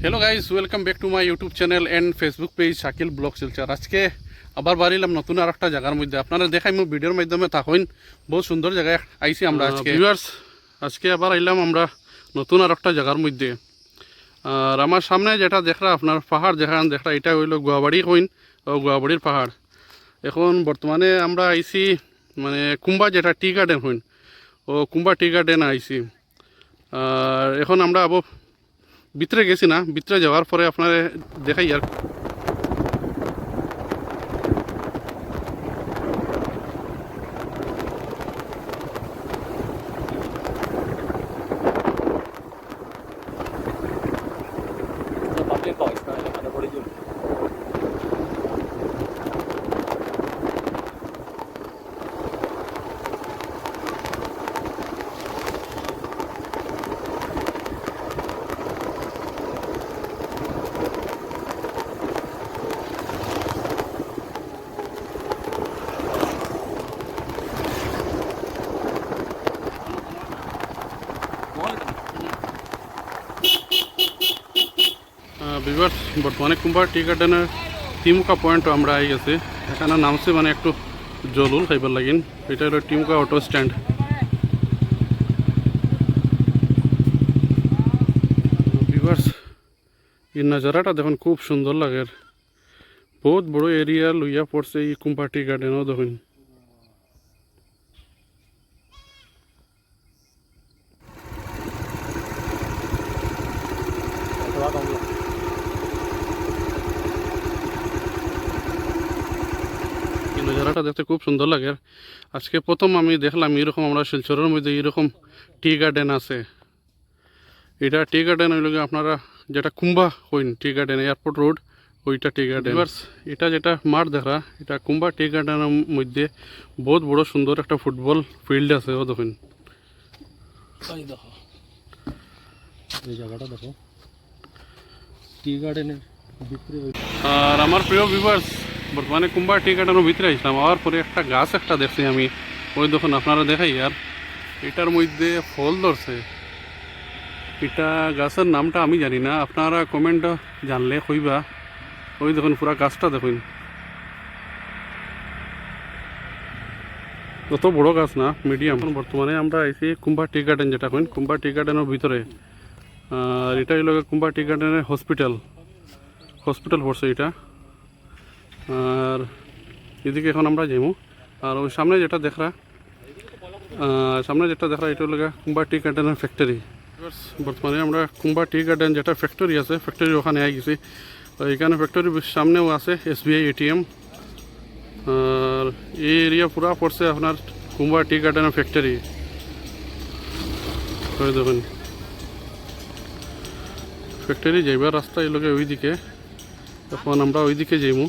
Hello guys, welcome back to my YouTube channel and Facebook page Shakil blog Silchar. আজকে আবার বাড়িলাম নতুন আর একটা জায়গার মধ্যে। আপনারা দেখাই মো ভিডিওর মাধ্যমে থাকুন। বহুত সুন্দর জায়গায় আইছি আমরা আজকে। ভিউয়ার্স, আজকে আবার আইলাম আমরা নতুন আর একটা জায়গার মধ্যে। আর আমার সামনে যেটা দেখরা আপনার পাহাড় দেখরা এটা হইল গুয়াবাড়ি কইন ও গুয়াবাড়ির পাহাড়। এখন বর্তমানে আমরা আইছি মানে কুম্বা যেটা টি গার্ডেন হইন ও কুম্বা টি গার্ডেন আইছি। আর এখন আমরা আবো ভিতরে গেছি না, ভিতরে যাওয়ার পরে আপনারা দেখাই আর ভিউয়ার্স, বর্তমানে কুম্বা টি গার্ডেনের টিমকা পয়েন্ট আমরা আই গেছি। এখানে নামছে মানে একটু জলুল খাইবার লাগিন। এটা হলো টিমকা অটো স্ট্যান্ড। ভিউয়ার্স, এই নজারাটা দেখুন, খুব সুন্দর লাগে। বহুত বড় এরিয়া লইয়া পড়ছে এই কুম্বা টি গার্ডেনও দেখুন। নজারাটা দেখতে খুব সুন্দর লাগে। আজকে প্রথম আমি দেখলাম এরকম আমরা শিলচরের মধ্যে এরকম টি গার্ডেন আছে। এটা টি গার্ডেন হইল আপনারা যেটা কুম্বা হইন টি গার্ডেন, এয়ারপোর্ট রোড, ওইটা টি গার্ডেন। এটা যেটা মাঠ দেখা, এটা কুম্বা টি গার্ডেনের মধ্যে বহুত বড় সুন্দর একটা ফুটবল ফিল্ড আছে। ও দেখুন, এই জায়গাটা দেখো, টি গার্ডেনের ভিতরে। আর আমার প্রিয় ভিউয়ার্স, বর্তমানে কুম্বা টি গার্ডেনের ভিতরে আসলাম। আবার পরে একটা গাছ একটা দেখছি আমি, ওই দেখুন আপনারা দেখাই। আর এটার মধ্যে ফল ধরছে। এটা গাছের নামটা আমি জানি না, আপনারা কমেন্ট জানলে কইবা। ওই দেখুন পুরা গাছটা দেখুন, অত বড় গাছ না, মিডিয়াম। বর্তমানে আমরা আইছি কুম্বা টি গার্ডেন যেটা কইন, কুম্বা টি গার্ডেনের ভিতরে। আর এটা হইল কুম্বা টি গার্ডেনের হসপিটাল পড়ছে এটা। আর এদিকে এখন আমরা যাইমু। আর ওই সামনে যেটা দেখরা এটা হলো কুম্বা টি গার্ডেনের ফ্যাক্টরি। বর্তমানে আমরা কুম্বা টি গার্ডেন যেটা ফ্যাক্টরি আছে, ফ্যাক্টরি ওখানে আই গেছি। এখানে ফ্যাক্টরির সামনেও আছে SBI ATM। আর এই এরিয়া পুরা পড়ছে আপনার কুম্বা টি গার্ডেনের ফ্যাক্টরি। দেখুন, ফ্যাক্টরি যাইবার রাস্তা এই লোকে ওইদিকে। এখন আমরা ওইদিকে যাইমু।